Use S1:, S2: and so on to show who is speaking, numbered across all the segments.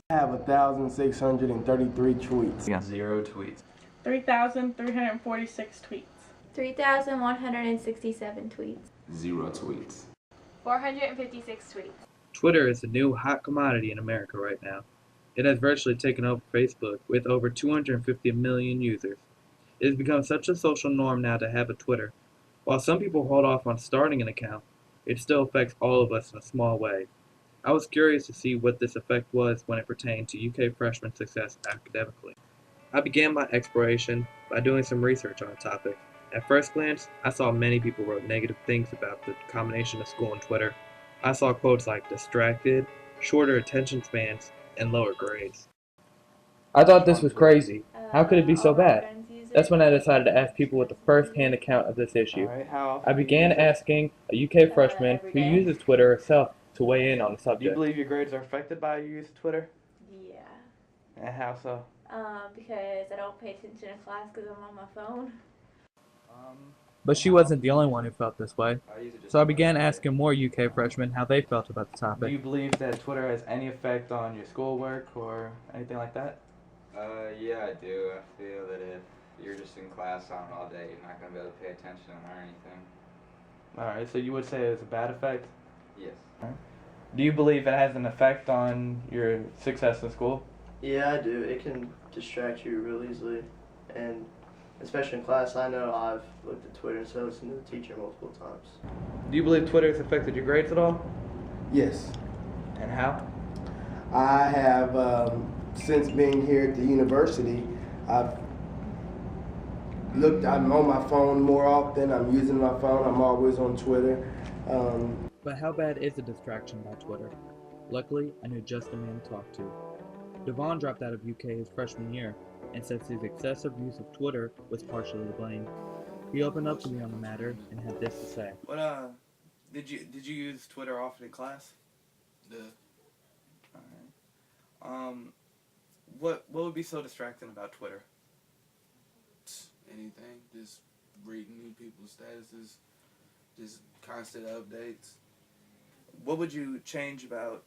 S1: I have 1,633 tweets.
S2: Yeah. 0 tweets.
S3: 3,346 tweets.
S4: 3,167 tweets.
S5: 0 tweets.
S6: 456 tweets.
S7: Twitter is the new hot commodity in America right now. It has virtually taken over Facebook with over 250 million users. It has become such a social norm now to have a Twitter. While some people hold off on starting an account, it still affects all of us in a small way. I was curious to see what this effect was when it pertained to UK freshman success academically. I began my exploration by doing some research on the topic. At first glance, I saw many people wrote negative things about the combination of school and Twitter. I saw quotes like distracted, shorter attention spans, and lower grades. I thought this was crazy. How could it be so bad? That's when I decided to ask people with a first-hand account of this issue. I began asking a UK freshman who uses Twitter herself to weigh in on the
S2: Do you
S7: subject.
S2: believe your grades are affected by your use of Twitter?
S4: Yeah.
S2: And how so?
S4: Because I don't pay attention in class because I'm on my phone.
S7: But she wasn't the only one who felt this way. So I began asking more UK freshmen how they felt about the
S2: Do
S7: topic.
S2: you believe that Twitter has any effect on your schoolwork or anything like that?
S5: Yeah, I do. I feel that if you're just in class on all day, you're not going to be able to pay attention or anything.
S2: Alright, so you would say it's a bad effect?
S5: Yes.
S2: Do you believe it has an effect on your success in school?
S8: Yeah, I do. It can distract you real easily, and especially in class. I know I've looked at Twitter and so listened to the teacher multiple times.
S2: Do you believe Twitter has affected your grades at all?
S1: Yes.
S2: And how?
S1: I have, since being here at the university, I'm on my phone more often. I'm using my phone. I'm always on Twitter.
S7: But how bad is a distraction by Twitter? Luckily, I knew just the man to talk to. Devon dropped out of UK his freshman year and says his excessive use of Twitter was partially to blame. He opened up to me on the matter and had this to say.
S9: What did you use Twitter often in class?
S5: Yeah.
S9: Alright. What would be so distracting about Twitter?
S5: Anything. Just reading new people's statuses. Just constant updates.
S9: What would you change about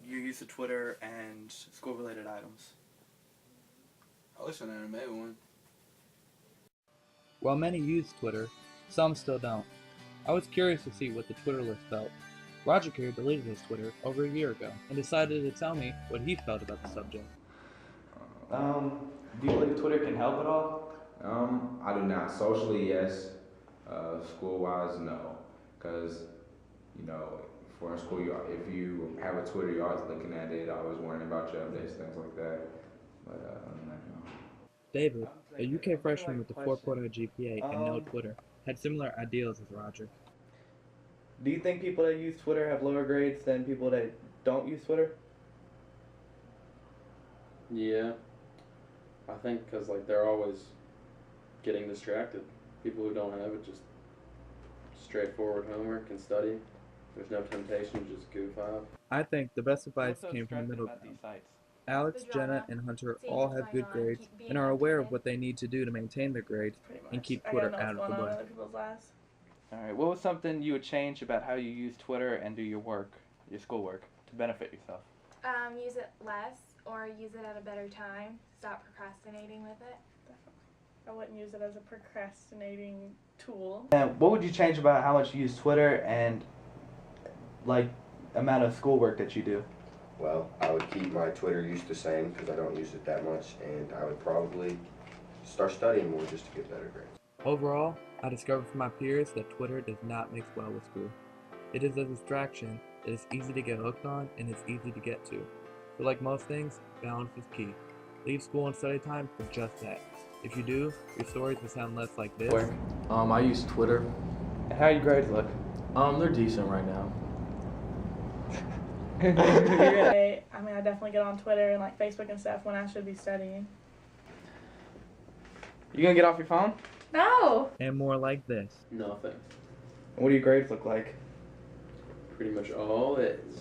S9: your use of Twitter and school-related items?
S5: I wish I never made one.
S7: While many use Twitter, some still don't. I was curious to see what the Twitter list felt. Roger Carey deleted his Twitter over a year ago and decided to tell me what he felt about the subject.
S2: Do you believe Twitter can help at all?
S10: I do not. Socially, yes. School-wise, no. Because, for in school, if you have a Twitter, you're always looking at it, always worrying about your updates, things like that. But other than that, no.
S7: David, a UK freshman with a 4.0 GPA and no Twitter, had similar ideals as Roger.
S2: Do you think people that use Twitter have lower grades than people that don't use Twitter?
S11: Yeah, I think because they're always getting distracted. People who don't have it just straightforward homework and study. There's no temptation to just goof off.
S7: I think the best advice came from the middle ground. Alex, Jenna, and Hunter all have good grades and are aware of what they need to do to maintain their grades and keep Twitter out of the way.
S2: Alright, what was something you would change about how you use Twitter and do your work, your schoolwork, to benefit yourself?
S6: Use it less or use it at a better time. Stop procrastinating with it.
S3: I wouldn't use it as a procrastinating tool.
S2: And what would you change about how much you use Twitter and amount of schoolwork that you do?
S12: Well, I would keep my Twitter use the same because I don't use it that much, and I would probably start studying more just to get better grades.
S7: Overall, I discovered from my peers that Twitter does not mix well with school. It is a distraction that is easy to get hooked on and is easy to get to. But like most things, balance is key. Leave school and study time for just that. If you do, your stories will sound less like this.
S13: I use Twitter.
S2: And how your grades look?
S13: They're decent right now.
S3: I definitely get on Twitter and Facebook and stuff when I should be studying.
S2: You gonna get off your phone?
S4: No!
S7: And more like this.
S11: Nothing.
S2: What do your grades look like?
S11: Pretty much all A's.